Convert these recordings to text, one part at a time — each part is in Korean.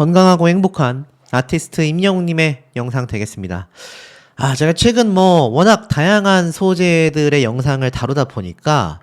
건강하고 행복한 아티스트 임영웅님의 영상 되겠습니다. 제가 최근 워낙 다양한 소재들의 영상을 다루다 보니까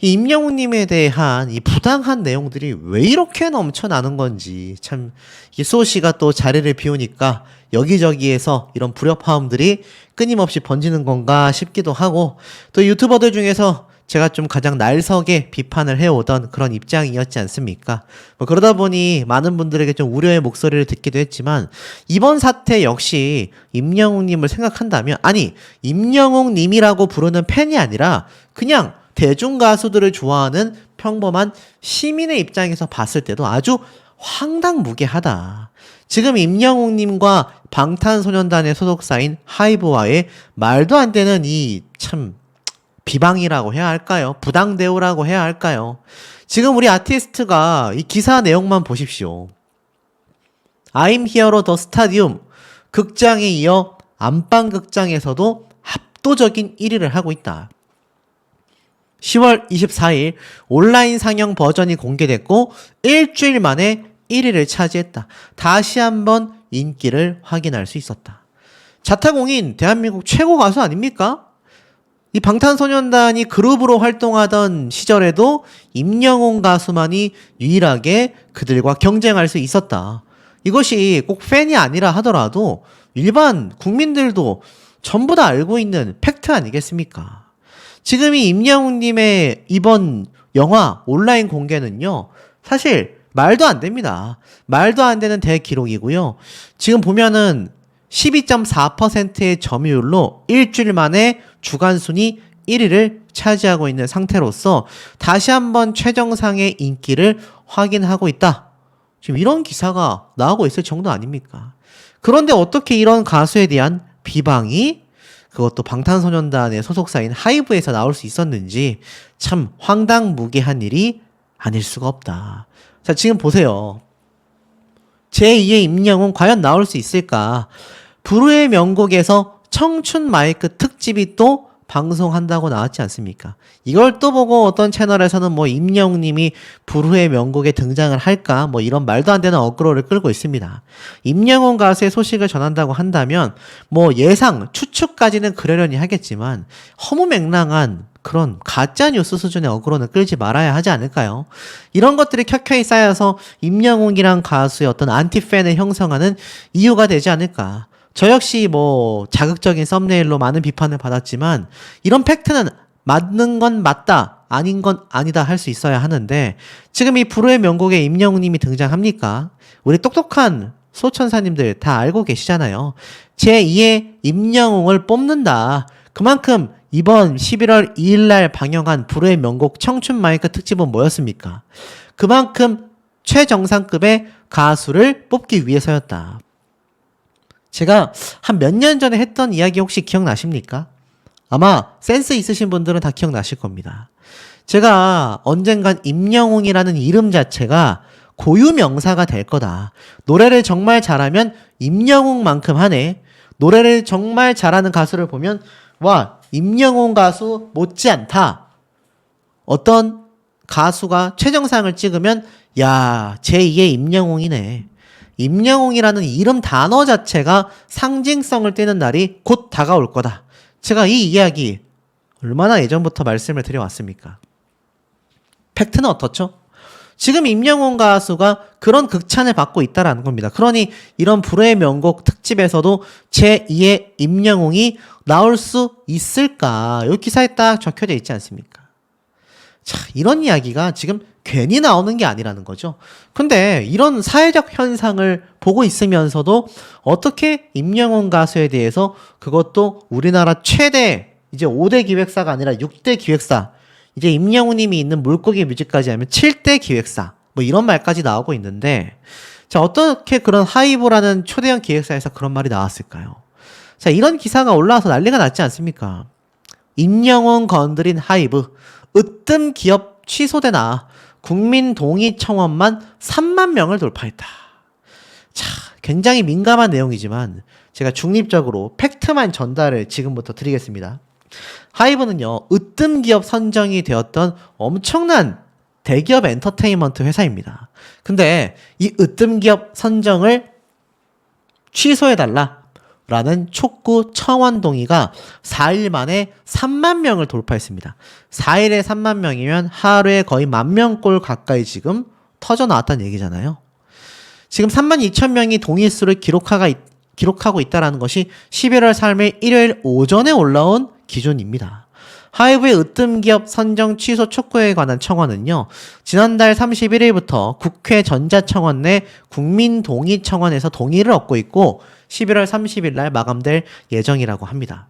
이 임영웅님에 대한 이 부당한 내용들이 왜 이렇게 넘쳐나는 건지 참 이게 소시가 또 자리를 비우니까 여기저기에서 이런 불협화음들이 끊임없이 번지는 건가 싶기도 하고, 또 유튜버들 중에서 제가 좀 가장 날석에 비판을 해오던 그런 입장이었지 않습니까? 그러다 보니 많은 분들에게 좀 우려의 목소리를 듣기도 했지만, 이번 사태 역시 임영웅님을 생각한다면, 아니 임영웅님이라고 부르는 팬이 아니라 그냥 대중 가수들을 좋아하는 평범한 시민의 입장에서 봤을 때도 아주 황당무계하다. 지금 임영웅님과 방탄소년단의 소속사인 하이브와의 말도 안 되는 이 참 비방이라고 해야 할까요? 부당대우라고 해야 할까요? 지금 우리 아티스트가 이 기사 내용만 보십시오. I'm Here the Stadium 극장에 이어 안방극장에서도 압도적인 1위를 하고 있다. 10월 24일 온라인 상영 버전이 공개됐고 일주일 만에 1위를 차지했다. 다시 한번 인기를 확인할 수 있었다. 자타공인 대한민국 최고 가수 아닙니까? 이 방탄소년단이 그룹으로 활동하던 시절에도 임영웅 가수만이 유일하게 그들과 경쟁할 수 있었다. 이것이 꼭 팬이 아니라 하더라도 일반 국민들도 전부 다 알고 있는 팩트 아니겠습니까? 지금 이 임영웅님의 이번 영화 온라인 공개는요, 사실 말도 안 됩니다. 말도 안 되는 대기록이고요. 지금 보면은 12.4%의 점유율로 일주일 만에 주간 순위 1위를 차지하고 있는 상태로서 다시 한번 최정상의 인기를 확인하고 있다. 지금 이런 기사가 나오고 있을 정도 아닙니까? 그런데 어떻게 이런 가수에 대한 비방이 그것도 방탄소년단의 소속사인 하이브에서 나올 수 있었는지 참 황당무계한 일이 아닐 수가 없다. 자, 지금 보세요. 제2의 임영웅 과연 나올 수 있을까? 불후의 명곡에서 청춘 마이크 특집이 또 방송한다고 나왔지 않습니까? 이걸 또 보고 어떤 채널에서는 임영웅님이 불후의 명곡에 등장을 할까? 이런 말도 안 되는 어그로를 끌고 있습니다. 임영웅 가수의 소식을 전한다고 한다면 예상, 추측까지는 그러려니 하겠지만 허무맹랑한 그런 가짜뉴스 수준의 어그로는 끌지 말아야 하지 않을까요? 이런 것들이 켜켜이 쌓여서 임영웅이란 가수의 어떤 안티팬을 형성하는 이유가 되지 않을까? 저 역시 자극적인 썸네일로 많은 비판을 받았지만 이런 팩트는 맞는 건 맞다, 아닌 건 아니다 할 수 있어야 하는데 지금 이 불후의 명곡에 임영웅님이 등장합니까? 우리 똑똑한 소천사님들 다 알고 계시잖아요. 제2의 임영웅을 뽑는다. 그만큼 이번 11월 2일날 방영한 불후의 명곡 청춘 마이크 특집은 뭐였습니까? 그만큼 최정상급의 가수를 뽑기 위해서였다. 제가 한 몇 년 전에 했던 이야기 혹시 기억나십니까? 아마 센스 있으신 분들은 다 기억나실 겁니다. 제가 언젠간 임영웅이라는 이름 자체가 고유명사가 될 거다. 노래를 정말 잘하면 임영웅만큼 하네. 노래를 정말 잘하는 가수를 보면 와, 임영웅 가수 못지않다. 어떤 가수가 최정상을 찍으면 야, 제2의 임영웅이네. 임영웅이라는 이름 단어 자체가 상징성을 띠는 날이 곧 다가올 거다. 제가 이 이야기 얼마나 예전부터 말씀을 드려왔습니까? 팩트는 어떻죠? 지금 임영웅 가수가 그런 극찬을 받고 있다라는 겁니다. 그러니 이런 불후의 명곡 특집에서도 제2의 임영웅이 나올 수 있을까? 여기 기사에 딱 적혀져 있지 않습니까? 자, 이런 이야기가 지금 괜히 나오는 게 아니라는 거죠. 근데 이런 사회적 현상을 보고 있으면서도 어떻게 임영웅 가수에 대해서 그것도 우리나라 최대 이제 5대 기획사가 아니라 6대 기획사, 이제 임영웅님이 있는 물고기 뮤직까지 하면 7대 기획사 이런 말까지 나오고 있는데, 자, 어떻게 그런 하이브라는 초대형 기획사에서 그런 말이 나왔을까요? 자, 이런 기사가 올라와서 난리가 났지 않습니까? 임영웅 건드린 하이브 으뜸 기업 취소되나 국민 동의 청원만 3만 명을 돌파했다. 자, 굉장히 민감한 내용이지만 제가 중립적으로 팩트만 전달을 지금부터 드리겠습니다. 하이브는요, 으뜸 기업 선정이 되었던 엄청난 대기업 엔터테인먼트 회사입니다. 근데 이 으뜸기업 선정을 취소해달라 라는 촉구 청원 동의가 4일 만에 3만 명을 돌파했습니다. 4일에 3만 명이면 하루에 거의 10,000명 가까이 지금 터져 나왔다는 얘기잖아요. 지금 3만 2천 명이 동의수를 기록하고 있다는 것이 11월 3일 일요일 오전에 올라온 기준입니다. 하이브의 으뜸기업 선정 취소 촉구에 관한 청원은요, 지난달 31일부터 국회 전자청원 내 국민동의청원에서 동의를 얻고 있고 11월 30일 날 마감될 예정이라고 합니다.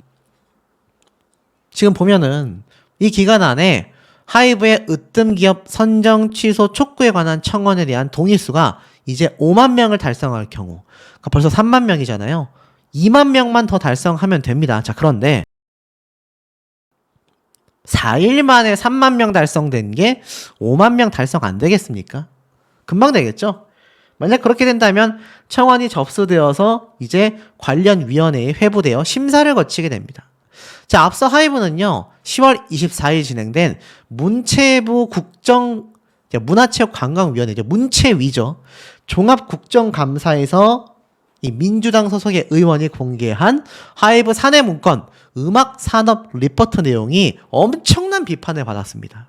지금 보면은 이 기간 안에 하이브의 으뜸기업 선정 취소 촉구에 관한 청원에 대한 동의수가 이제 5만 명을 달성할 경우, 그러니까 벌써 3만 명이잖아요. 2만 명만 더 달성하면 됩니다. 자, 그런데 4일 만에 3만 명 달성된 게 5만 명 달성 안 되겠습니까? 금방 되겠죠? 만약 그렇게 된다면 청원이 접수되어서 이제 관련 위원회에 회부되어 심사를 거치게 됩니다. 자, 앞서 하이브는요, 10월 24일 진행된 문체부 문화체육관광위원회죠. 문체위죠. 종합국정감사에서 이 민주당 소속의 의원이 공개한 하이브 사내 문건 음악 산업 리포트 내용이 엄청난 비판을 받았습니다.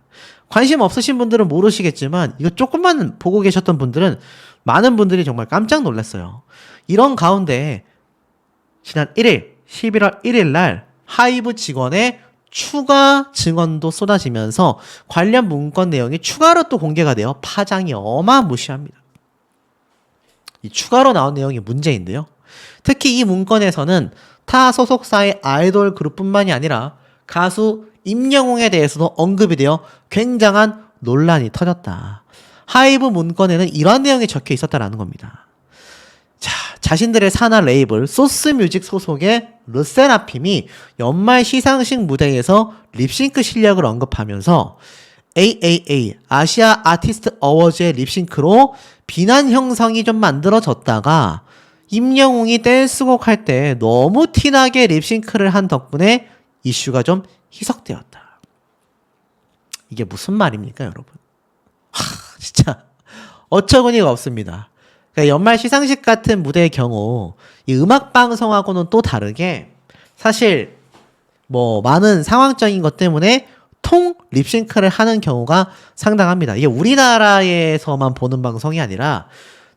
관심 없으신 분들은 모르시겠지만 이거 조금만 보고 계셨던 분들은 많은 분들이 정말 깜짝 놀랐어요. 이런 가운데 지난 1일 11월 1일 날 하이브 직원의 추가 증언도 쏟아지면서 관련 문건 내용이 추가로 또 공개가 되어 파장이 어마무시합니다. 이 추가로 나온 내용이 문제인데요. 특히 이 문건에서는 타 소속사의 아이돌 그룹뿐만이 아니라 가수 임영웅에 대해서도 언급이 되어 굉장한 논란이 터졌다. 하이브 문건에는 이러한 내용이 적혀 있었다라는 겁니다. 자, 자신들의 산하 레이블 소스뮤직 소속의 르세라핌이 연말 시상식 무대에서 립싱크 실력을 언급하면서 AAA 아시아 아티스트 어워즈의 립싱크로 비난 형성이 좀 만들어졌다가 임영웅이 댄스곡 할 때 너무 티나게 립싱크를 한 덕분에 이슈가 좀 희석되었다. 이게 무슨 말입니까, 여러분? 진짜 어처구니가 없습니다. 그러니까 연말 시상식 같은 무대의 경우 이 음악 방송하고는 또 다르게 사실 뭐 많은 상황적인 것 때문에 통 립싱크를 하는 경우가 상당합니다. 이게 우리나라에서만 보는 방송이 아니라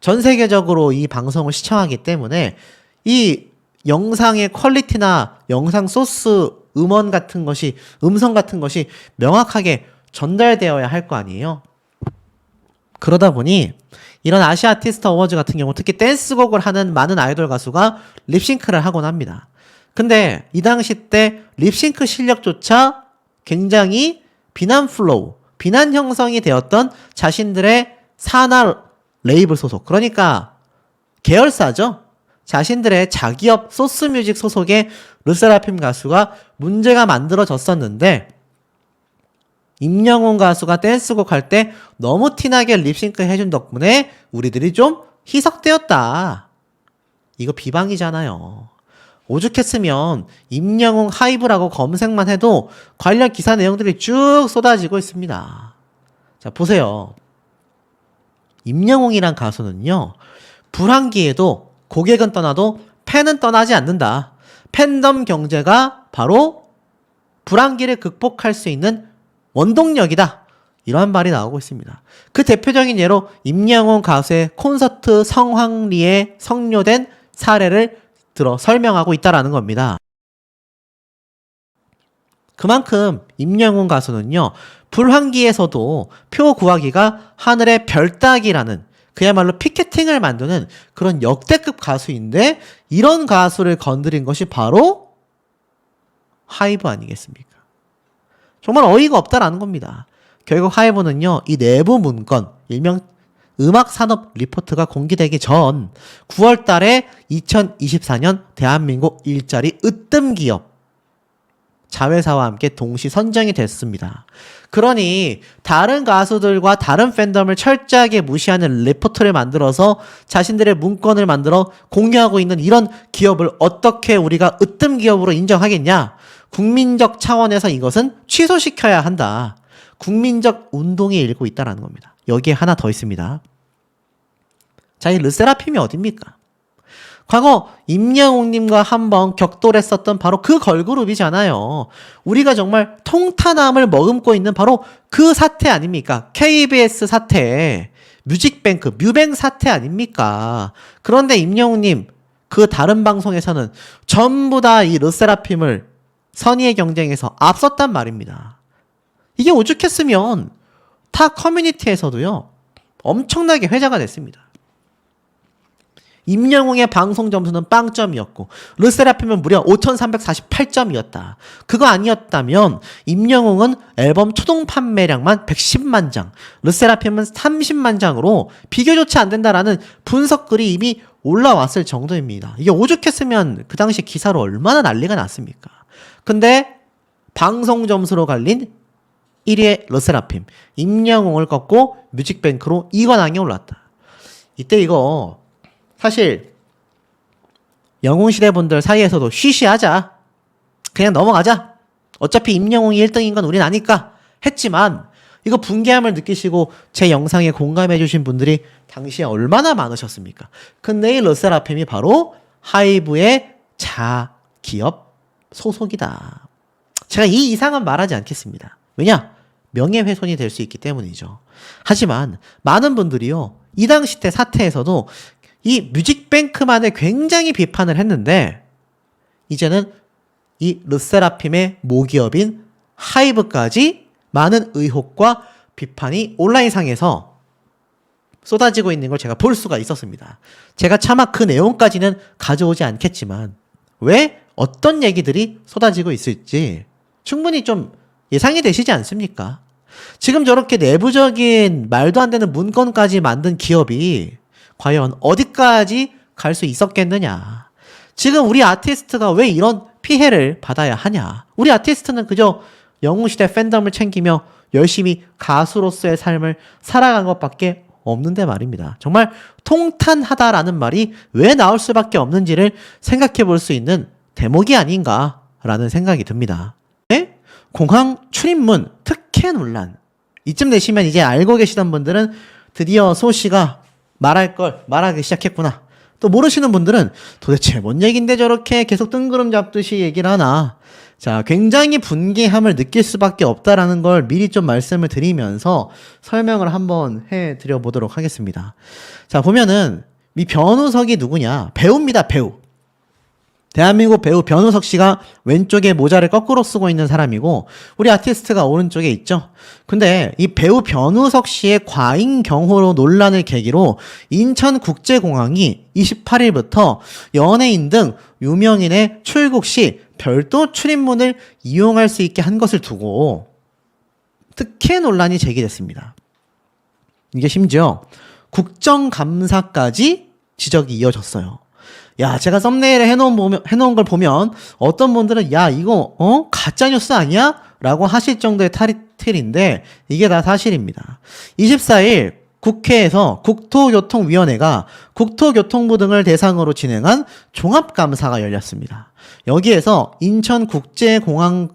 전 세계적으로 이 방송을 시청하기 때문에 이 영상의 퀄리티나 영상 소스 음원 같은 것이, 음성 같은 것이 명확하게 전달되어야 할 거 아니에요. 그러다 보니 이런 아시아 아티스트 어워즈 같은 경우 특히 댄스곡을 하는 많은 아이돌 가수가 립싱크를 하곤 합니다. 근데 이 당시 때 립싱크 실력조차 굉장히 비난 플로우, 비난 형성이 되었던 자신들의 산하 레이블 소속, 그러니까 계열사죠. 자신들의 자기업 소스뮤직 소속의 르세라핌 가수가 문제가 만들어졌었는데 임영웅 가수가 댄스곡 할 때 너무 티나게 립싱크 해준 덕분에 우리들이 좀 희석되었다. 이거 비방이잖아요. 오죽했으면 임영웅 하이브라고 검색만 해도 관련 기사 내용들이 쭉 쏟아지고 있습니다. 자, 보세요. 임영웅이란 가수는요, 불황기에도 고객은 떠나도 팬은 떠나지 않는다. 팬덤 경제가 바로 불황기를 극복할 수 있는 원동력이다. 이러한 말이 나오고 있습니다. 그 대표적인 예로 임영웅 가수의 콘서트 성황리에 성료된 사례를 들어 설명하고 있다라는 겁니다. 그만큼 임영웅 가수는요, 불황기에서도 표 구하기가 하늘의 별 따기라는 그야말로 피켓팅을 만드는 그런 역대급 가수인데 이런 가수를 건드린 것이 바로 하이브 아니겠습니까? 정말 어이가 없다라는 겁니다. 결국 하이브는요, 이 내부 문건, 일명 음악산업 리포트가 공개되기 전 9월 달에 2024년 대한민국 일자리 으뜸기업 자회사와 함께 동시 선정이 됐습니다. 그러니 다른 가수들과 다른 팬덤을 철저하게 무시하는 리포트를 만들어서 자신들의 문건을 만들어 공유하고 있는 이런 기업을 어떻게 우리가 으뜸 기업으로 인정하겠냐? 국민적 차원에서 이것은 취소시켜야 한다. 국민적 운동이 일고 있다는 겁니다. 여기에 하나 더 있습니다. 자, 이 르세라핌이 어딥니까? 과거 임영웅님과 한번 격돌했었던 바로 그 걸그룹이잖아요. 우리가 정말 통탄함을 머금고 있는 바로 그 사태 아닙니까? KBS 사태, 뮤직뱅크, 뮤뱅 사태 아닙니까? 그런데 임영웅님 그 다른 방송에서는 전부 다 이 르세라핌을 선의의 경쟁에서 앞섰단 말입니다. 이게 오죽했으면 타 커뮤니티에서도요 엄청나게 회자가 됐습니다. 임영웅의 방송 점수는 빵점이었고 르세라핌은 무려 5,348점이었다. 그거 아니었다면 임영웅은 앨범 초동 판매량만 110만 장, 르세라핌은 30만 장으로 비교조차 안 된다라는 분석글이 이미 올라왔을 정도입니다. 이게 오죽했으면 그 당시 기사로 얼마나 난리가 났습니까? 근데 방송 점수로 갈린 1위의 르세라핌, 임영웅을 꺾고 뮤직뱅크로 2관왕에 올랐다. 이때 이거 사실 영웅시대 분들 사이에서도 쉬쉬하자, 그냥 넘어가자, 어차피 임영웅이 1등인 건 우린 아니까 했지만 이거 분개함을 느끼시고 제 영상에 공감해 주신 분들이 당시에 얼마나 많으셨습니까? 근데 이 르세라핌이 바로 하이브의 자기업 소속이다. 제가 이 이상은 말하지 않겠습니다. 왜냐? 명예훼손이 될 수 있기 때문이죠. 하지만 많은 분들이요 이 당시 때 사태에서도 이 뮤직뱅크만을 굉장히 비판을 했는데 이제는 이 르세라핌의 모기업인 하이브까지 많은 의혹과 비판이 온라인상에서 쏟아지고 있는 걸 제가 볼 수가 있었습니다. 제가 차마 그 내용까지는 가져오지 않겠지만 왜 어떤 얘기들이 쏟아지고 있을지 충분히 좀 예상이 되시지 않습니까? 지금 저렇게 내부적인 말도 안 되는 문건까지 만든 기업이 과연 어디까지 갈 수 있었겠느냐. 지금 우리 아티스트가 왜 이런 피해를 받아야 하냐. 우리 아티스트는 그저 영웅시대 팬덤을 챙기며 열심히 가수로서의 삶을 살아간 것밖에 없는데 말입니다. 정말 통탄하다라는 말이 왜 나올 수밖에 없는지를 생각해 볼 수 있는 대목이 아닌가라는 생각이 듭니다. 네? 공항 출입문 특혜 논란. 이쯤 되시면 이제 알고 계시던 분들은 드디어 소 씨가 말할 걸 말하기 시작했구나. 또 모르시는 분들은 도대체 뭔 얘긴데 저렇게 계속 뜬구름 잡듯이 얘기를 하나. 자, 굉장히 분개함을 느낄 수밖에 없다라는 걸 미리 좀 말씀을 드리면서 설명을 한번 해드려 보도록 하겠습니다. 자, 보면은 이 변우석이 누구냐? 배우입니다, 배우. 대한민국 배우 변우석 씨가 왼쪽에 모자를 거꾸로 쓰고 있는 사람이고 우리 아티스트가 오른쪽에 있죠. 근데 이 배우 변우석 씨의 과잉 경호로 논란을 계기로 인천국제공항이 28일부터 연예인 등 유명인의 출국 시 별도 출입문을 이용할 수 있게 한 것을 두고 특혜 논란이 제기됐습니다. 이게 심지어 국정감사까지 지적이 이어졌어요. 야, 제가 썸네일에 해놓은 걸 보면 어떤 분들은 야, 이거 가짜뉴스 아니야? 라고 하실 정도의 타이틀인데 이게 다 사실입니다. 24일 국회에서 국토교통위원회가 국토교통부 등을 대상으로 진행한 종합감사가 열렸습니다. 여기에서 인천국제공항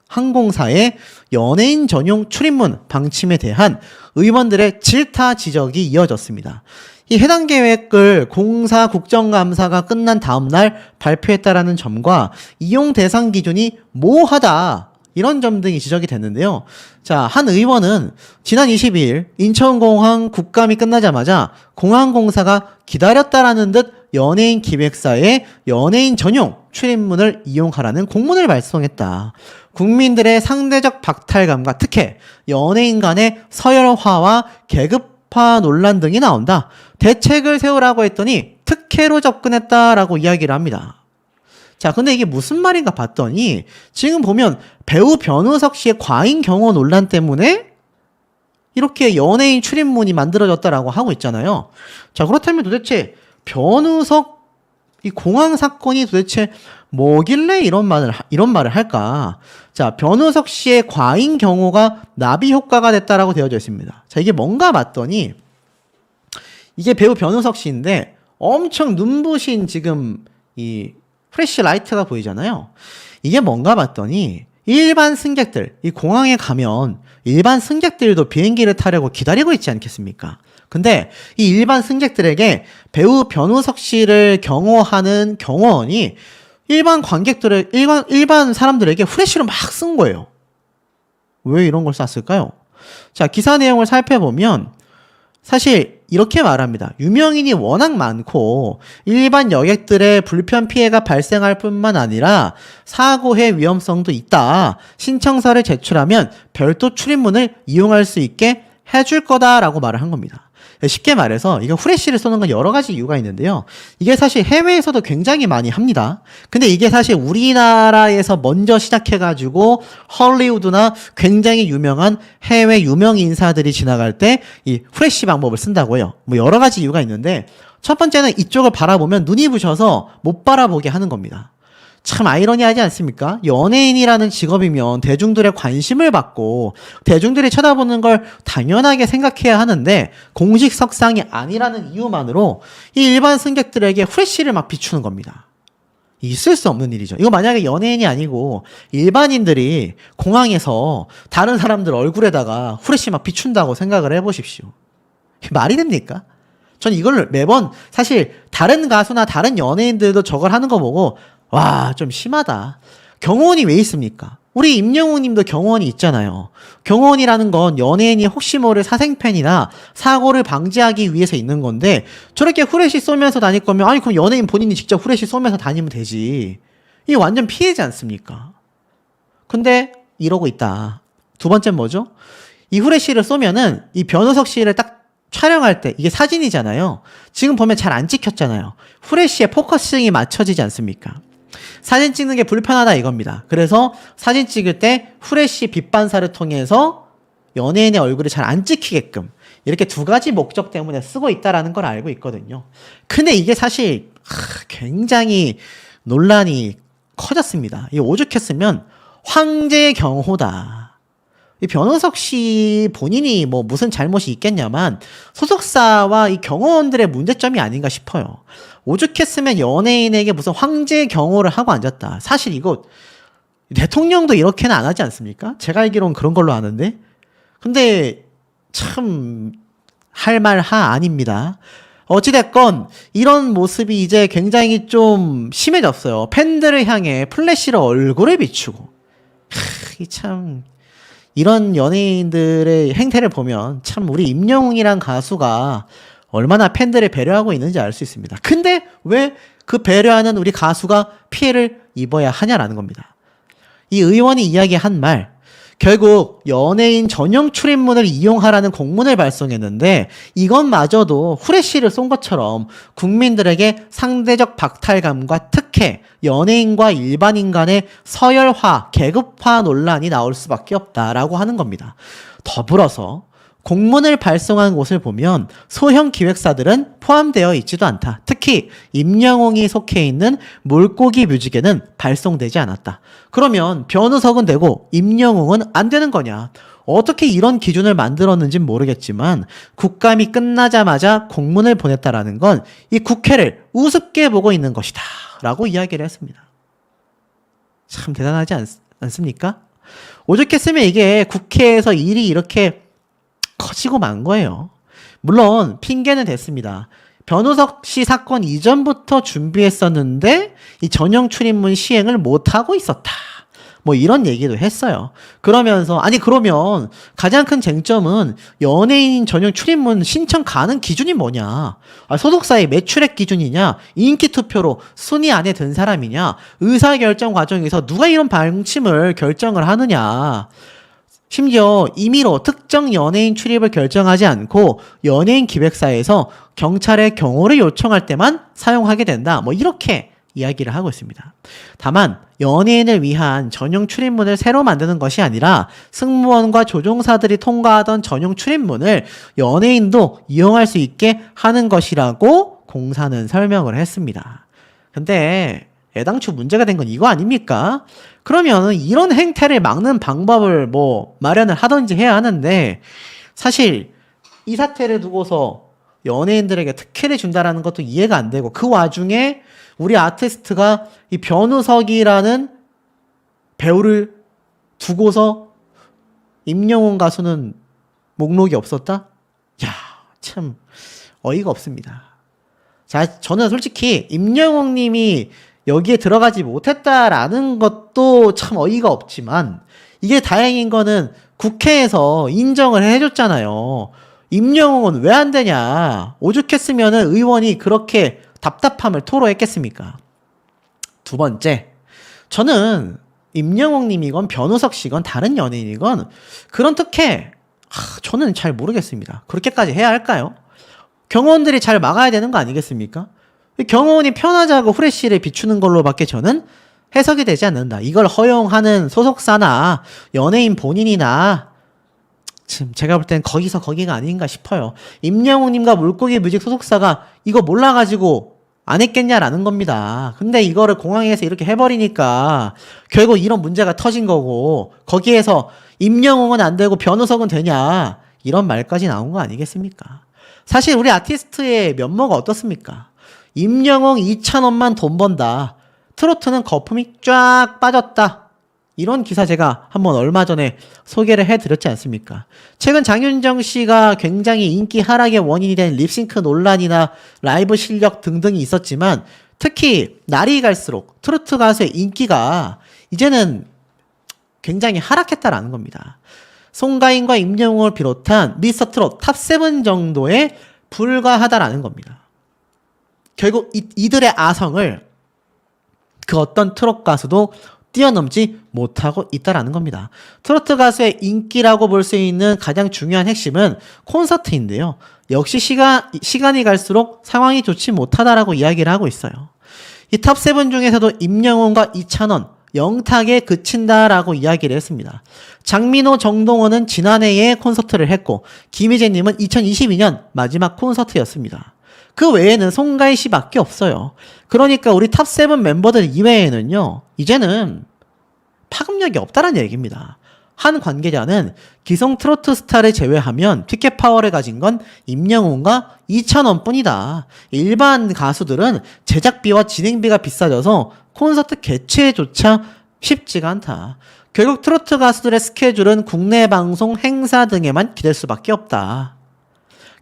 항공사의 연예인 전용 출입문 방침에 대한 의원들의 질타 지적이 이어졌습니다. 이 해당 계획을 공사 국정감사가 끝난 다음 날 발표했다라는 점과 이용 대상 기준이 모호하다, 이런 점 등이 지적이 됐는데요. 자, 한 의원은 지난 22일 인천공항 국감이 끝나자마자 공항공사가 기다렸다라는 듯 연예인 기획사에 연예인 전용 출입문을 이용하라는 공문을 발송했다. 국민들의 상대적 박탈감과 특혜, 연예인 간의 서열화와 계급화 논란 등이 나온다. 대책을 세우라고 했더니 특혜로 접근했다라고 이야기를 합니다. 자, 근데 이게 무슨 말인가 봤더니 지금 보면 배우 변우석 씨의 과잉 경호 논란 때문에 이렇게 연예인 출입문이 만들어졌다라고 하고 있잖아요. 자, 그렇다면 도대체 변우석 이 공항 사건이 도대체 뭐길래 이런 말을 할까? 자, 변우석 씨의 과잉 경호가 나비 효과가 됐다라고 되어져 있습니다. 자, 이게 뭔가 봤더니 이게 배우 변우석 씨인데 엄청 눈부신 지금 이 프레쉬 라이트가 보이잖아요. 이게 뭔가 봤더니 일반 승객들, 이 공항에 가면 일반 승객들도 비행기를 타려고 기다리고 있지 않겠습니까? 근데 이 일반 승객들에게 배우 변우석 씨를 경호하는 경호원이 일반 사람들에게 후레쉬를 막 쓴 거예요. 왜 이런 걸 쐈을까요? 자, 기사 내용을 살펴보면 사실 이렇게 말합니다. 유명인이 워낙 많고 일반 여객들의 불편 피해가 발생할 뿐만 아니라 사고의 위험성도 있다. 신청서를 제출하면 별도 출입문을 이용할 수 있게 해줄 거다라고 말을 한 겁니다. 쉽게 말해서 이거 후레쉬를 쏘는 건 여러 가지 이유가 있는데요. 이게 사실 해외에서도 굉장히 많이 합니다. 근데 이게 사실 우리나라에서 먼저 시작해가지고 헐리우드나 굉장히 유명한 해외 유명 인사들이 지나갈 때 이 후레쉬 방법을 쓴다고 해요. 뭐 여러 가지 이유가 있는데 첫 번째는 이쪽을 바라보면 눈이 부셔서 못 바라보게 하는 겁니다. 참 아이러니하지 않습니까? 연예인이라는 직업이면 대중들의 관심을 받고 대중들이 쳐다보는 걸 당연하게 생각해야 하는데 공식 석상이 아니라는 이유만으로 이 일반 승객들에게 후레쉬를 막 비추는 겁니다. 있을 수 없는 일이죠. 이거 만약에 연예인이 아니고 일반인들이 공항에서 다른 사람들 얼굴에다가 후레쉬 막 비춘다고 생각을 해보십시오. 말이 됩니까? 전 이걸 매번 사실 다른 가수나 다른 연예인들도 저걸 하는 거 보고 와, 좀 심하다. 경호원이 왜 있습니까? 우리 임영웅 님도 경호원이 있잖아요. 경호원이라는 건 연예인이 혹시 모를 사생팬이나 사고를 방지하기 위해서 있는 건데 저렇게 후레쉬 쏘면서 다닐 거면 아니 그럼 연예인 본인이 직접 후레쉬 쏘면서 다니면 되지. 이게 완전 피해지 않습니까? 근데 이러고 있다. 두 번째는 뭐죠? 이 후레쉬를 쏘면은 이 변우석 씨를 딱 촬영할 때 이게 사진이잖아요. 지금 보면 잘 안 찍혔잖아요. 후레쉬에 포커싱이 맞춰지지 않습니까? 사진 찍는 게 불편하다 이겁니다. 그래서 사진 찍을 때 후레쉬 빛 반사를 통해서 연예인의 얼굴이 잘 안 찍히게끔 이렇게 두 가지 목적 때문에 쓰고 있다라는 걸 알고 있거든요. 근데 이게 사실 굉장히 논란이 커졌습니다. 이 오죽했으면 황제의 경호다. 이 변호석 씨 본인이 뭐 무슨 잘못이 있겠냐만 소속사와 이 경호원들의 문제점이 아닌가 싶어요. 오죽했으면 연예인에게 무슨 황제의 경호를 하고 앉았다. 사실 이거 대통령도 이렇게는 안 하지 않습니까? 제가 알기로는 그런 걸로 아는데. 근데 참 할 말 아닙니다. 어찌됐건 이런 모습이 이제 굉장히 좀 심해졌어요. 팬들을 향해 플래시로 얼굴을 비추고. 참 이런 연예인들의 행태를 보면 참 우리 임영웅이란 가수가 얼마나 팬들을 배려하고 있는지 알 수 있습니다. 근데 왜 그 배려하는 우리 가수가 피해를 입어야 하냐라는 겁니다. 이 의원이 이야기한 말, 결국 연예인 전용 출입문을 이용하라는 공문을 발송했는데 이것마저도 후레쉬를 쏜 것처럼 국민들에게 상대적 박탈감과 특혜, 연예인과 일반인 간의 서열화, 계급화 논란이 나올 수밖에 없다라고 하는 겁니다. 더불어서 공문을 발송한 곳을 보면 소형 기획사들은 포함되어 있지도 않다. 특히 임영웅이 속해 있는 물고기 뮤직에는 발송되지 않았다. 그러면 변우석은 되고 임영웅은 안 되는 거냐? 어떻게 이런 기준을 만들었는지는 모르겠지만 국감이 끝나자마자 공문을 보냈다라는 건 이 국회를 우습게 보고 있는 것이다 라고 이야기를 했습니다. 참 대단하지 않습니까? 오죽했으면 이게 국회에서 일이 이렇게 커지고 만 거예요. 물론 핑계는 됐습니다. 변우석 씨 사건 이전부터 준비했었는데 이 전용 출입문 시행을 못하고 있었다. 뭐 이런 얘기도 했어요. 그러면서 그러면 가장 큰 쟁점은 연예인 전용 출입문 신청 가능 기준이 뭐냐? 소속사의 매출액 기준이냐? 인기 투표로 순위 안에 든 사람이냐? 의사결정 과정에서 누가 이런 방침을 결정을 하느냐? 심지어 임의로 특정 연예인 출입을 결정하지 않고 연예인 기획사에서 경찰에 경호를 요청할 때만 사용하게 된다. 뭐 이렇게 이야기를 하고 있습니다. 다만 연예인을 위한 전용 출입문을 새로 만드는 것이 아니라 승무원과 조종사들이 통과하던 전용 출입문을 연예인도 이용할 수 있게 하는 것이라고 공사는 설명을 했습니다. 근데 애당초 문제가 된 건 이거 아닙니까? 그러면 이런 행태를 막는 방법을 뭐 마련을 하든지 해야 하는데 사실 이 사태를 두고서 연예인들에게 특혜를 준다라는 것도 이해가 안 되고 그 와중에 우리 아티스트가 이 변우석이라는 배우를 두고서 임영웅 가수는 목록이 없었다? 야, 참 어이가 없습니다. 자, 저는 솔직히 임영웅 님이 여기에 들어가지 못했다라는 것도 참 어이가 없지만 이게 다행인 거는 국회에서 인정을 해줬잖아요. 임영웅은 왜 안 되냐? 오죽했으면은 의원이 그렇게 답답함을 토로했겠습니까? 두 번째, 저는 임영웅 님이건 변우석 씨건 다른 연예인이건 그런 특혜 저는 잘 모르겠습니다. 그렇게까지 해야 할까요? 경호원들이 잘 막아야 되는 거 아니겠습니까? 경호원이 편하자고 후레쉬를 비추는 걸로밖에 저는 해석이 되지 않는다. 이걸 허용하는 소속사나 연예인 본인이나 지금 제가 볼 땐 거기서 거기가 아닌가 싶어요. 임영웅님과 물고기 뮤직 소속사가 이거 몰라가지고 안 했겠냐라는 겁니다. 근데 이거를 공항에서 이렇게 해버리니까 결국 이런 문제가 터진 거고 거기에서 임영웅은 안 되고 변우석은 되냐 이런 말까지 나온 거 아니겠습니까? 사실 우리 아티스트의 면모가 어떻습니까? 임영웅 2,000원만 돈 번다. 트로트는 거품이 쫙 빠졌다. 이런 기사 제가 한번 얼마 전에 소개를 해드렸지 않습니까? 최근 장윤정 씨가 굉장히 인기 하락의 원인이 된 립싱크 논란이나 라이브 실력 등등이 있었지만 특히 날이 갈수록 트로트 가수의 인기가 이제는 굉장히 하락했다라는 겁니다. 송가인과 임영웅을 비롯한 미스터 트롯 탑7 정도에 불과하다라는 겁니다. 결국 이들의 아성을 그 어떤 트롯 가수도 뛰어넘지 못하고 있다라는 겁니다. 트로트 가수의 인기라고 볼 수 있는 가장 중요한 핵심은 콘서트인데요. 역시 시간이 갈수록 상황이 좋지 못하다라고 이야기를 하고 있어요. 이 탑7 중에서도 임영웅과 이찬원, 영탁에 그친다라고 이야기를 했습니다. 장민호, 정동원은 지난해에 콘서트를 했고 김희재님은 2022년 마지막 콘서트였습니다. 그 외에는 송가인 씨밖에 없어요. 그러니까 우리 탑7 멤버들 이외에는요. 이제는 파급력이 없다는 얘기입니다. 한 관계자는 기성 트로트 스타를 제외하면 티켓 파워를 가진 건 임영웅과 이찬원 뿐이다. 일반 가수들은 제작비와 진행비가 비싸져서 콘서트 개최조차 쉽지가 않다. 결국 트로트 가수들의 스케줄은 국내 방송, 행사 등에만 기댈 수밖에 없다.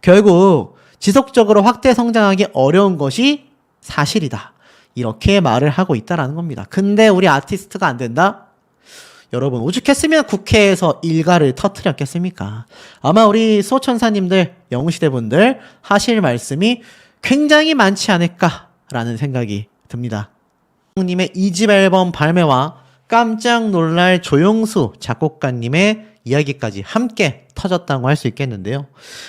결국 지속적으로 확대 성장하기 어려운 것이 사실이다. 이렇게 말을 하고 있다라는 겁니다. 근데 우리 아티스트가 안 된다? 여러분 오죽했으면 국회에서 일가를 터뜨렸겠습니까? 아마 우리 수호천사님들, 영웅시대분들 하실 말씀이 굉장히 많지 않을까라는 생각이 듭니다. 님의 2집 앨범 발매와 깜짝 놀랄 조용수 작곡가님의 이야기까지 함께 터졌다고 할 수 있겠는데요.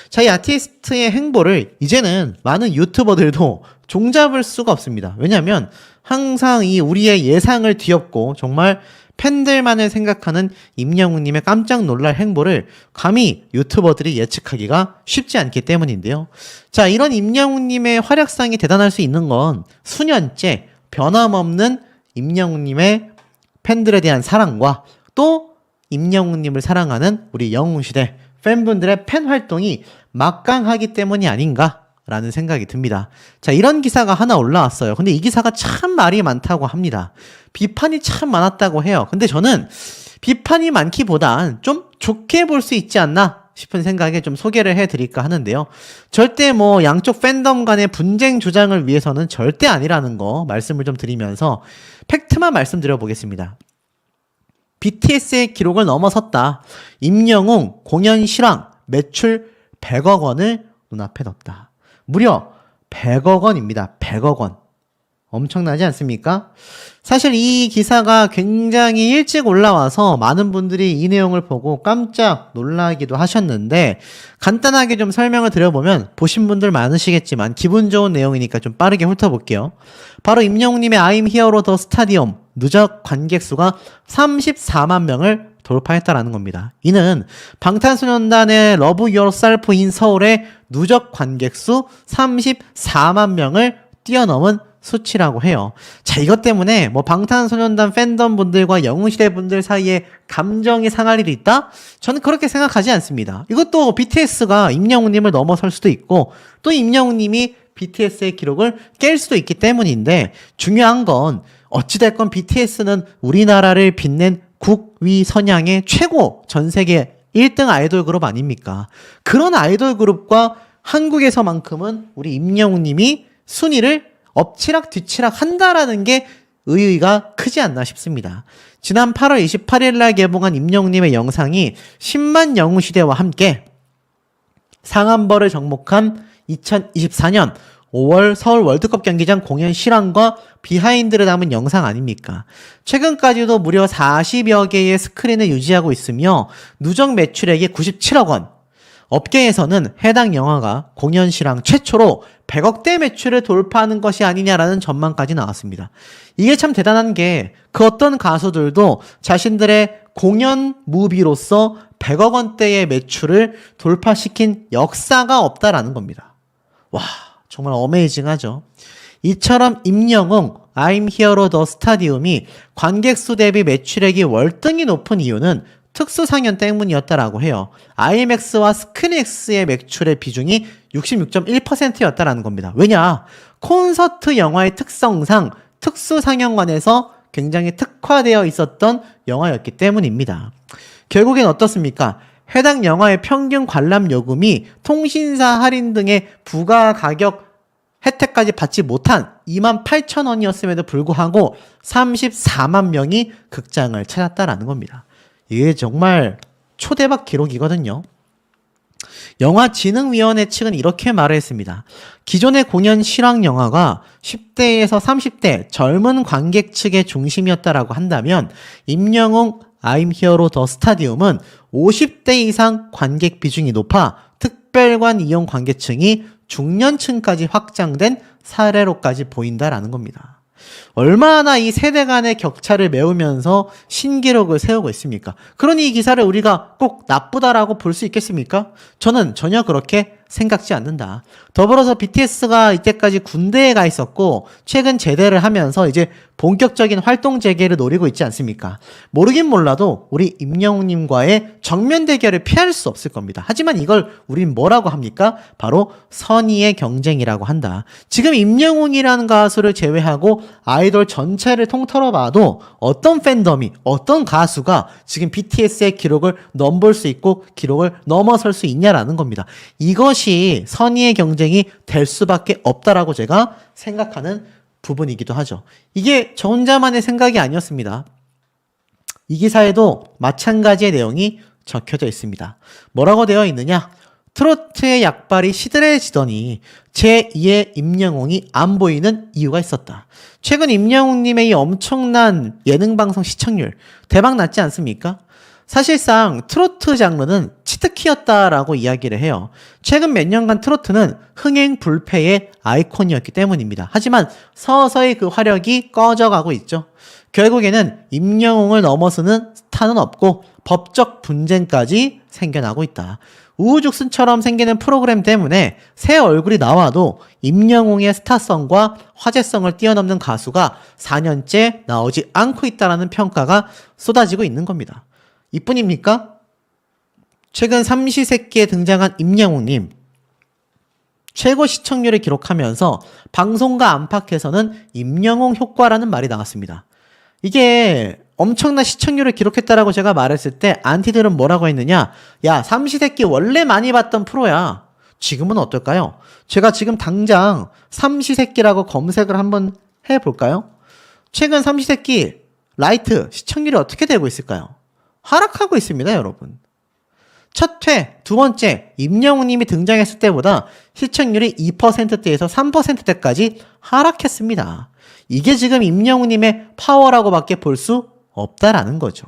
자, 이 아티스트의 행보를 이제는 많은 유튜버들도 종잡을 수가 없습니다. 왜냐하면 항상 이 우리의 예상을 뒤엎고 정말 팬들만을 생각하는 임영웅님의 깜짝 놀랄 행보를 감히 유튜버들이 예측하기가 쉽지 않기 때문인데요. 자, 이런 임영웅님의 활약상이 대단할 수 있는 건 수년째 변함없는 임영웅님의 팬들에 대한 사랑과 또 임영웅님을 사랑하는 우리 영웅시대 팬분들의 팬 활동이 막강하기 때문이 아닌가라는 생각이 듭니다. 자, 이런 기사가 하나 올라왔어요. 근데 이 기사가 참 말이 많다고 합니다. 비판이 참 많았다고 해요. 근데 저는 비판이 많기보단 좀 좋게 볼 수 있지 않나 싶은 생각에 좀 소개를 해드릴까 하는데요. 절대 뭐 양쪽 팬덤 간의 분쟁 조장을 위해서는 절대 아니라는 거 말씀을 좀 드리면서 팩트만 말씀드려 보겠습니다. BTS의 기록을 넘어섰다. 임영웅 공연 실황 매출 100억 원을 눈앞에 뒀다. 무려 100억 원입니다. 100억 원. 엄청나지 않습니까? 사실 이 기사가 굉장히 일찍 올라와서 많은 분들이 이 내용을 보고 깜짝 놀라기도 하셨는데 간단하게 좀 설명을 드려보면 보신 분들 많으시겠지만 기분 좋은 내용이니까 좀 빠르게 훑어볼게요. 바로 임영웅님의 I'm Hero The Stadium 누적 관객 수가 34만 명을 돌파했다라는 겁니다. 이는 방탄소년단의 Love Yourself in 서울의 누적 관객 수 34만 명을 뛰어넘은 수치라고 해요. 자, 이것 때문에 뭐 방탄소년단 팬덤 분들과 영웅시대 분들 사이에 감정이 상할 일이 있다? 저는 그렇게 생각하지 않습니다. 이것도 BTS가 임영웅님을 넘어설 수도 있고 또 임영웅님이 BTS의 기록을 깰 수도 있기 때문인데 중요한 건 어찌됐건 BTS는 우리나라를 빛낸 위 선양의 최고 전 세계 1등 아이돌 그룹 아닙니까? 그런 아이돌 그룹과 한국에서만큼은 우리 임영웅님이 순위를 엎치락 뒤치락 한다라는 게 의의가 크지 않나 싶습니다. 지난 8월 28일 날 개봉한 임영웅님의 영상이 10만 영웅 시대와 함께 상암버를 정복한 2024년 5월 서울 월드컵 경기장 공연 실황과 비하인드를 담은 영상 아닙니까? 최근까지도 무려 40여 개의 스크린을 유지하고 있으며 누적 매출액이 97억 원. 업계에서는 해당 영화가 공연 실황 최초로 100억대 매출을 돌파하는 것이 아니냐라는 전망까지 나왔습니다. 이게 참 대단한 게 그 어떤 가수들도 자신들의 공연 무비로서 100억 원대의 매출을 돌파시킨 역사가 없다라는 겁니다. 와, 정말 어메이징하죠. 이처럼 임영웅 I'm Hero The Stadium이 관객 수 대비 매출액이 월등히 높은 이유는 특수 상연 때문이었다라고 해요. IMAX와 스크린X의 매출의 비중이 66.1%였다라는 겁니다. 왜냐? 콘서트 영화의 특성상 특수 상영관에서 굉장히 특화되어 있었던 영화였기 때문입니다. 결국엔 어떻습니까? 해당 영화의 평균 관람 요금이 통신사 할인 등의 부가 가격 혜택까지 받지 못한 28,000원이었음에도 불구하고 34만 명이 극장을 찾았다라는 겁니다. 이게 정말 초대박 기록이거든요. 영화진흥위원회 측은 이렇게 말을 했습니다. 기존의 공연 실황 영화가 10대에서 30대 젊은 관객 측의 중심이었다라고 한다면 임영웅 I'm Hero The Stadium은 50대 이상 관객 비중이 높아 특별관 이용 관계층이 중년층까지 확장된 사례로까지 보인다라는 겁니다. 얼마나 이 세대 간의 격차를 메우면서 신기록을 세우고 있습니까? 그러니 이 기사를 우리가 꼭 나쁘다라고 볼 수 있겠습니까? 저는 전혀 그렇게 생각지 않는다. 더불어서 BTS가 이때까지 군대에 가 있었고 최근 제대를 하면서 이제 본격적인 활동 재개를 노리고 있지 않습니까? 모르긴 몰라도 우리 임영웅님과의 정면 대결을 피할 수 없을 겁니다. 하지만 이걸 우린 뭐라고 합니까? 바로 선의의 경쟁이라고 한다. 지금 임영웅이라는 가수를 제외하고 아이돌 전체를 통틀어 봐도 어떤 팬덤이, 어떤 가수가 지금 BTS의 기록을 넘볼 수 있고 기록을 넘어설 수 있냐라는 겁니다. 이것이 선의의 경쟁이 될 수밖에 없다라고 제가 생각하는 부분이기도 하죠. 이게 저 혼자만의 생각이 아니었습니다. 이 기사에도 마찬가지의 내용이 적혀져 있습니다. 뭐라고 되어 있느냐? 트로트의 약발이 시들해지더니 제2의 임영웅이 안 보이는 이유가 있었다. 최근 임영웅님의 이 엄청난 예능방송 시청률 대박 났지 않습니까? 사실상 트로트 장르는 치트키였다라고 이야기를 해요. 최근 몇 년간 트로트는 흥행 불패의 아이콘이었기 때문입니다. 하지만 서서히 그 화력이 꺼져가고 있죠. 결국에는 임영웅을 넘어서는 스타는 없고 법적 분쟁까지 생겨나고 있다. 우후죽순처럼 생기는 프로그램 때문에 새 얼굴이 나와도 임영웅의 스타성과 화제성을 뛰어넘는 가수가 4년째 나오지 않고 있다는 평가가 쏟아지고 있는 겁니다. 이뿐입니까? 최근 삼시세끼에 등장한 임영웅님 최고 시청률을 기록하면서 방송과 안팎에서는 임영웅 효과라는 말이 나왔습니다. 이게 엄청난 시청률을 기록했다라고 제가 말했을 때 안티들은 뭐라고 했느냐? 야, 삼시세끼 원래 많이 봤던 프로야. 지금은 어떨까요? 제가 지금 당장 삼시세끼라고 검색을 한번 해볼까요? 최근 삼시세끼 라이트 시청률이 어떻게 되고 있을까요? 하락하고 있습니다, 여러분. 첫 회, 두 번째 임영웅님이 등장했을 때보다 시청률이 2%대에서 3%대까지 하락했습니다. 이게 지금 임영웅님의 파워라고밖에 볼 수 없다라는 거죠.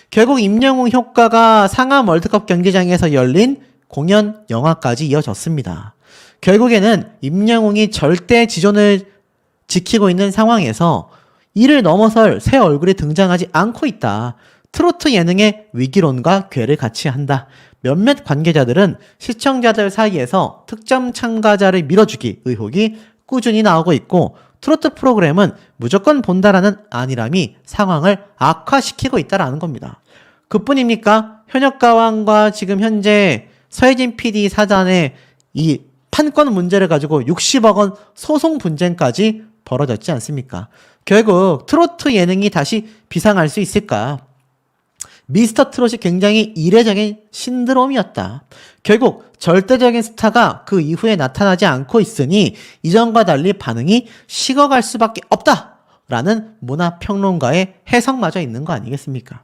결국 임영웅 효과가 상암 월드컵 경기장에서 열린 공연 영화까지 이어졌습니다. 결국에는 임영웅이 절대 지존을 지키고 있는 상황에서 이를 넘어설 새 얼굴이 등장하지 않고 있다. 트로트 예능의 위기론과 궤를 같이 한다. 몇몇 관계자들은 시청자들 사이에서 특정 참가자를 밀어주기 의혹이 꾸준히 나오고 있고 트로트 프로그램은 무조건 본다라는 안일함이 상황을 악화시키고 있다라는 겁니다. 그뿐입니까? 현역가왕과 지금 현재 서혜진 PD 사단의 이 판권 문제를 가지고 60억 원 소송 분쟁까지 벌어졌지 않습니까? 결국 트로트 예능이 다시 비상할 수 있을까? 미스터 트롯이 굉장히 이례적인 신드롬이었다. 결국 절대적인 스타가 그 이후에 나타나지 않고 있으니 이전과 달리 반응이 식어갈 수밖에 없다 라는 문화평론가의 해석마저 있는 거 아니겠습니까?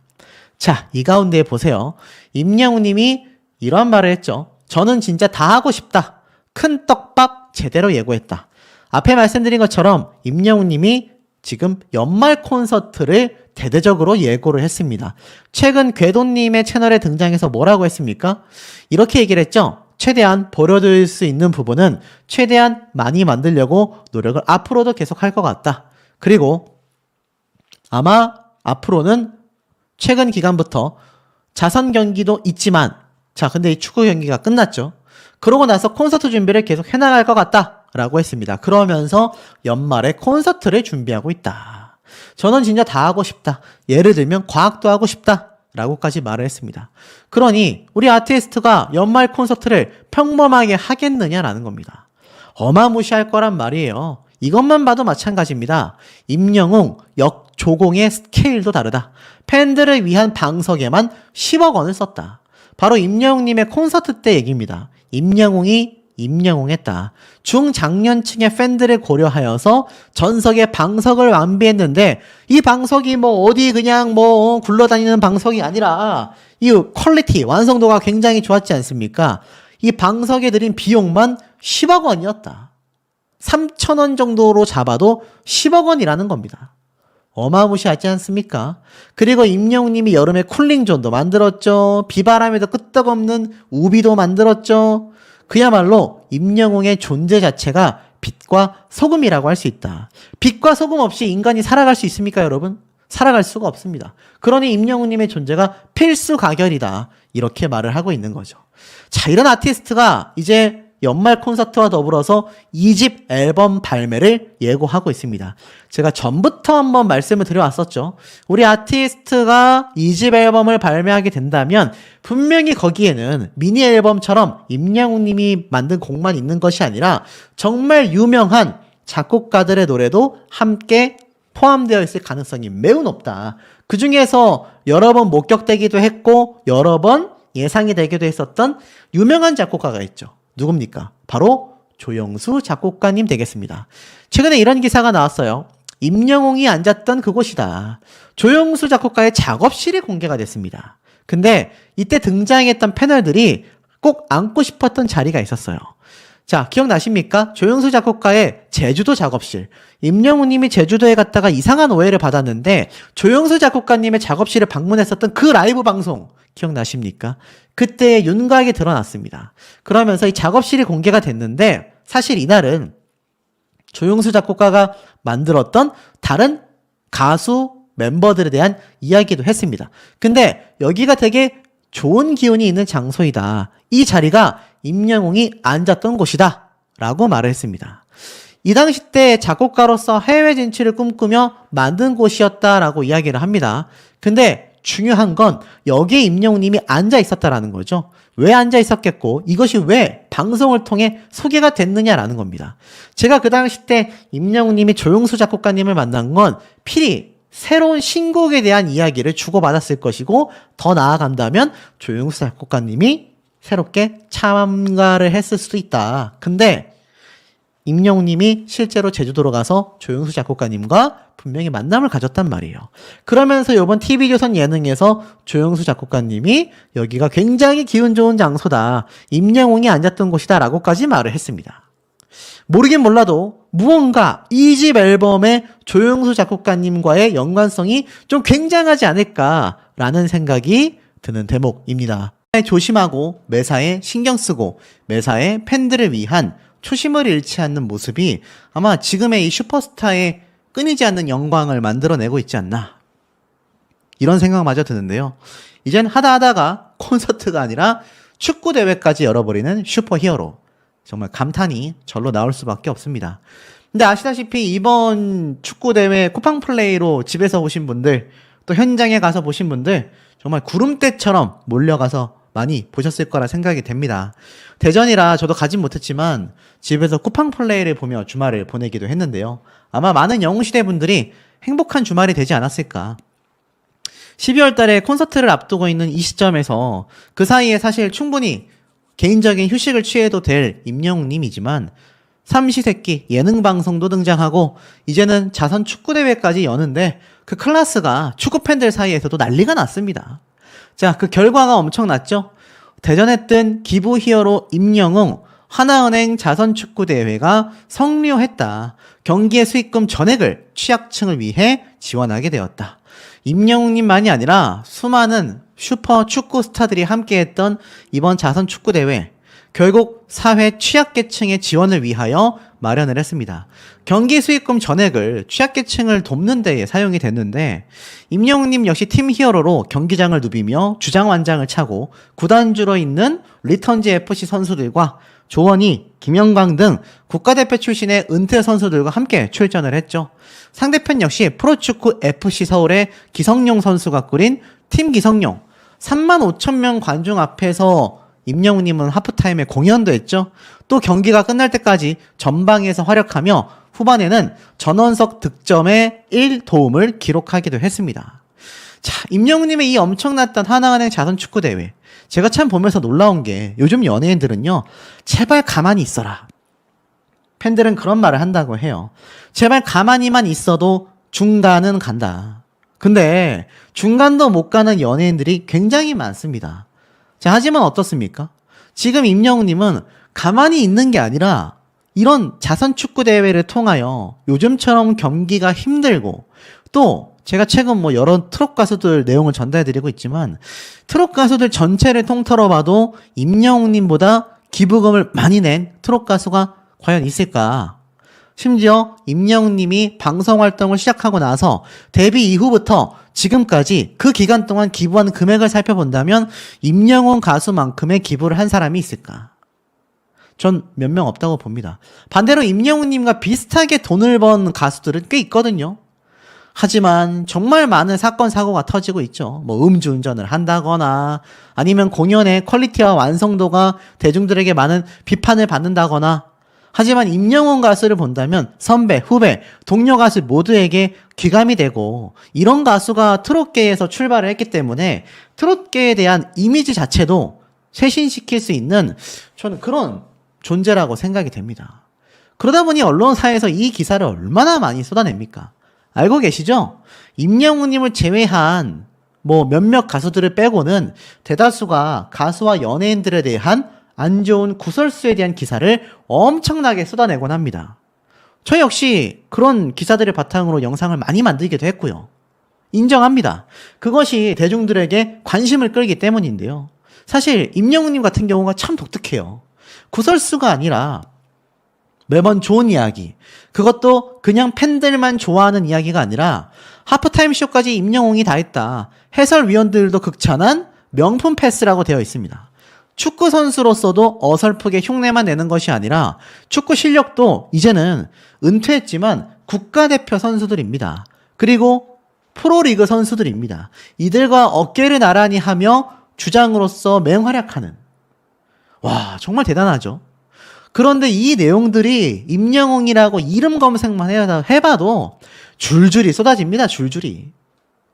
자, 이 가운데 보세요. 임영웅 님이 이런 말을 했죠. 저는 진짜 다 하고 싶다. 큰 떡밥 제대로 예고했다. 앞에 말씀드린 것처럼 임영웅 님이 지금 연말 콘서트를 대대적으로 예고를 했습니다. 최근 궤도님의 채널에 등장해서 뭐라고 했습니까? 이렇게 얘기를 했죠. 최대한 버려둘 수 있는 부분은 최대한 많이 만들려고 노력을 앞으로도 계속 할 것 같다. 그리고 아마 앞으로는 최근 기간부터 자선 경기도 있지만 자, 근데 이 축구 경기가 끝났죠. 그러고 나서 콘서트 준비를 계속 해나갈 것 같다 라고 했습니다. 그러면서 연말에 콘서트를 준비하고 있다. 저는 진짜 다 하고 싶다. 예를 들면 과학도 하고 싶다 라고까지 말을 했습니다. 그러니 우리 아티스트가 연말 콘서트를 평범하게 하겠느냐라는 겁니다. 어마무시할 거란 말이에요. 이것만 봐도 마찬가지입니다. 임영웅, 역조공의 스케일도 다르다. 팬들을 위한 방석에만 10억 원을 썼다. 바로 임영웅님의 콘서트 때 얘기입니다. 임영웅이 임영웅했다. 중장년층의 팬들을 고려하여서 전석의 방석을 완비했는데 이 방석이 뭐 어디 그냥 뭐 굴러다니는 방석이 아니라 이 퀄리티, 완성도가 굉장히 좋았지 않습니까? 이 방석에 들인 비용만 10억 원이었다. 3,000원 정도로 잡아도 10억 원이라는 겁니다. 어마무시하지 않습니까? 그리고 임영웅님이 여름에 쿨링존도 만들었죠. 비바람에도 끄떡없는 우비도 만들었죠. 그야말로 임영웅의 존재 자체가 빛과 소금이라고 할 수 있다. 빛과 소금 없이 인간이 살아갈 수 있습니까, 여러분? 살아갈 수가 없습니다. 그러니 임영웅님의 존재가 필수 가결이다. 이렇게 말을 하고 있는 거죠. 자, 이런 아티스트가 이제 연말 콘서트와 더불어서 2집 앨범 발매를 예고하고 있습니다. 제가 전부터 한번 말씀을 드려왔었죠. 우리 아티스트가 2집 앨범을 발매하게 된다면 분명히 거기에는 미니 앨범처럼 임영웅 님이 만든 곡만 있는 것이 아니라 정말 유명한 작곡가들의 노래도 함께 포함되어 있을 가능성이 매우 높다. 그 중에서 여러 번 목격되기도 했고 여러 번 예상이 되기도 했었던 유명한 작곡가가 있죠. 누굽니까? 바로 조영수 작곡가님 되겠습니다. 최근에 이런 기사가 나왔어요. 임영웅이 앉았던 그곳이다. 조영수 작곡가의 작업실이 공개가 됐습니다. 근데 이때 등장했던 패널들이 꼭 앉고 싶었던 자리가 있었어요. 자, 기억나십니까? 조영수 작곡가의 제주도 작업실. 임영웅 님이 제주도에 갔다가 이상한 오해를 받았는데 조영수 작곡가님의 작업실을 방문했었던 그 라이브 방송 기억나십니까? 그때 윤곽이 드러났습니다. 그러면서 이 작업실이 공개가 됐는데 사실 이날은 조영수 작곡가가 만들었던 다른 가수 멤버들에 대한 이야기도 했습니다. 근데 여기가 되게 좋은 기운이 있는 장소이다. 이 자리가 임영웅이 앉았던 곳이다. 라고 말을 했습니다. 이 당시 때 작곡가로서 해외 진출을 꿈꾸며 만든 곳이었다라고 이야기를 합니다. 근데 중요한 건 여기에 임영웅 님이 앉아 있었다라는 거죠. 왜 앉아 있었겠고 이것이 왜 방송을 통해 소개가 됐느냐라는 겁니다. 제가 그 당시 때 임영웅 님이 조영수 작곡가님을 만난 건 필히 새로운 신곡에 대한 이야기를 주고받았을 것이고 더 나아간다면 조영수 작곡가님이 새롭게 참가를 했을 수도 있다. 근데 임영웅 님이 실제로 제주도로 가서 조영수 작곡가님과 분명히 만남을 가졌단 말이에요. 그러면서 이번 TV조선 예능에서 조영수 작곡가님이 여기가 굉장히 기운 좋은 장소다. 임영웅이 앉았던 곳이다. 라고까지 말을 했습니다. 모르긴 몰라도 무언가 2집 앨범에 조영수 작곡가님과의 연관성이 좀 굉장하지 않을까라는 생각이 드는 대목입니다. 조심하고 매사에 신경 쓰고 매사에 팬들을 위한 초심을 잃지 않는 모습이 아마 지금의 이 슈퍼스타의 끊이지 않는 영광을 만들어내고 있지 않나 이런 생각마저 드는데요. 이젠 하다가 콘서트가 아니라 축구 대회까지 열어버리는 슈퍼히어로. 정말 감탄이 절로 나올 수밖에 없습니다. 근데 아시다시피 이번 축구 대회 쿠팡 플레이로 집에서 보신 분들 또 현장에 가서 보신 분들 정말 구름대처럼 몰려가서 많이 보셨을 거라 생각이 됩니다. 대전이라 저도 가진 못했지만 집에서 쿠팡 플레이를 보며 주말을 보내기도 했는데요. 아마 많은 영웅시대 분들이 행복한 주말이 되지 않았을까. 12월 달에 콘서트를 앞두고 있는 이 시점에서 그 사이에 사실 충분히 개인적인 휴식을 취해도 될 임영웅님이지만 삼시세끼 예능 방송도 등장하고 이제는 자선 축구대회까지 여는데 그 클래스가 축구 팬들 사이에서도 난리가 났습니다. 자, 그 결과가 엄청났죠? 대전에 뜬 기부 히어로 임영웅 하나은행 자선 축구대회가 성료했다. 경기의 수익금 전액을 취약층을 위해 지원하게 되었다. 임영웅님만이 아니라 수많은 슈퍼 축구 스타들이 함께했던 이번 자선 축구대회, 결국 사회 취약계층의 지원을 위하여 마련을 했습니다. 경기 수익금 전액을 취약계층을 돕는 데에 사용이 됐는데 임영웅님 역시 팀 히어로로 경기장을 누비며 주장완장을 차고 구단주로 있는 리턴즈 FC 선수들과 조원희, 김영광 등 국가대표 출신의 은퇴 선수들과 함께 출전을 했죠. 상대편 역시 프로축구 FC 서울의 기성용 선수가 꾸린 팀 기성용. 35,000명 관중 앞에서 임영웅님은 하프타임에 공연도 했죠. 또 경기가 끝날 때까지 전방에서 활약하며 후반에는 전원석 득점에 1도움을 기록하기도 했습니다. 자, 임영웅님의 이 엄청났던 하나은행 자선축구대회. 제가 참 보면서 놀라운 게 요즘 연예인들은요, 제발 가만히 있어라. 팬들은 그런 말을 한다고 해요. 제발 가만히만 있어도 중간은 간다. 근데 중간도 못 가는 연예인들이 굉장히 많습니다. 자, 하지만 어떻습니까? 지금 임영웅님은 가만히 있는 게 아니라 이런 자선축구대회를 통하여 요즘처럼 경기가 힘들고 또 제가 최근 여러 트롯 가수들 내용을 전달해드리고 있지만 트롯 가수들 전체를 통틀어 봐도 임영웅님보다 기부금을 많이 낸 트롯 가수가 과연 있을까? 심지어 임영웅님이 방송 활동을 시작하고 나서 데뷔 이후부터 지금까지 그 기간 동안 기부한 금액을 살펴본다면 임영웅 가수만큼의 기부를 한 사람이 있을까? 전 몇 명 없다고 봅니다. 반대로 임영웅님과 비슷하게 돈을 번 가수들은 꽤 있거든요. 하지만 정말 많은 사건 사고가 터지고 있죠. 음주운전을 한다거나 아니면 공연의 퀄리티와 완성도가 대중들에게 많은 비판을 받는다거나. 하지만 임영웅 가수를 본다면 선배, 후배, 동료 가수 모두에게 귀감이 되고 이런 가수가 트롯계에서 출발을 했기 때문에 트롯계에 대한 이미지 자체도 쇄신시킬 수 있는 저는 그런 존재라고 생각이 됩니다. 그러다 보니 언론사에서 이 기사를 얼마나 많이 쏟아냅니까? 알고 계시죠? 임영웅님을 제외한 몇몇 가수들을 빼고는 대다수가 가수와 연예인들에 대한 안 좋은 구설수에 대한 기사를 엄청나게 쏟아내곤 합니다. 저 역시 그런 기사들을 바탕으로 영상을 많이 만들기도 했고요. 인정합니다. 그것이 대중들에게 관심을 끌기 때문인데요. 사실 임영웅님 같은 경우가 참 독특해요. 구설수가 아니라 매번 좋은 이야기, 그것도 그냥 팬들만 좋아하는 이야기가 아니라 하프타임 쇼까지 임영웅이 다 했다. 해설위원들도 극찬한 명품 패스라고 되어 있습니다. 축구 선수로서도 어설프게 흉내만 내는 것이 아니라 축구 실력도 이제는 은퇴했지만 국가대표 선수들입니다. 그리고 프로리그 선수들입니다. 이들과 어깨를 나란히 하며 주장으로서 맹활약하는. 와, 정말 대단하죠. 그런데 이 내용들이 임영웅이라고 이름 검색만 해봐도 줄줄이 쏟아집니다. 줄줄이.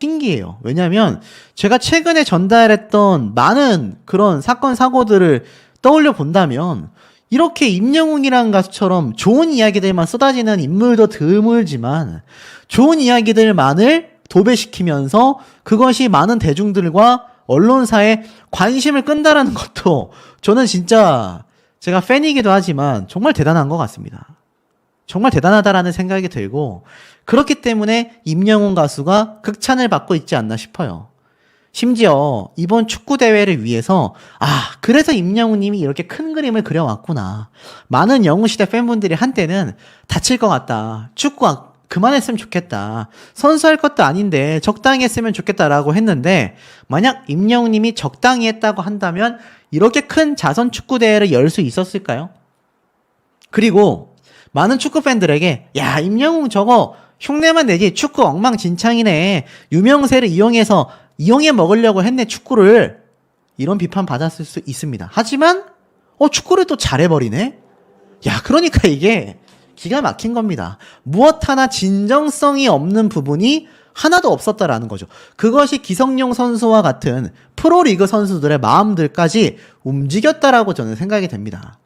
신기해요. 왜냐면 제가 최근에 전달했던 많은 그런 사건 사고들을 떠올려 본다면 이렇게 임영웅이라는 가수처럼 좋은 이야기들만 쏟아지는 인물도 드물지만 좋은 이야기들만을 도배시키면서 그것이 많은 대중들과 언론사의 관심을 끈다라는 것도 저는 진짜 제가 팬이기도 하지만 정말 대단한 것 같습니다. 정말 대단하다라는 생각이 들고 그렇기 때문에 임영웅 가수가 극찬을 받고 있지 않나 싶어요. 심지어 이번 축구대회를 위해서 그래서 임영웅님이 이렇게 큰 그림을 그려왔구나. 많은 영웅시대 팬분들이 한때는 다칠 것 같다. 축구 그만했으면 좋겠다. 선수할 것도 아닌데 적당히 했으면 좋겠다라고 했는데 만약 임영웅님이 적당히 했다고 한다면 이렇게 큰 자선 축구대회를 열 수 있었을까요? 그리고 많은 축구 팬들에게 야, 임영웅 저거 흉내만 내지 축구 엉망진창이네. 유명세를 이용해 먹으려고 했네, 축구를. 이런 비판 받았을 수 있습니다. 하지만 축구를 또 잘해버리네? 야, 그러니까 이게 기가 막힌 겁니다. 무엇 하나 진정성이 없는 부분이 하나도 없었다라는 거죠. 그것이 기성용 선수와 같은 프로리그 선수들의 마음들까지 움직였다라고 저는 생각이 됩니다.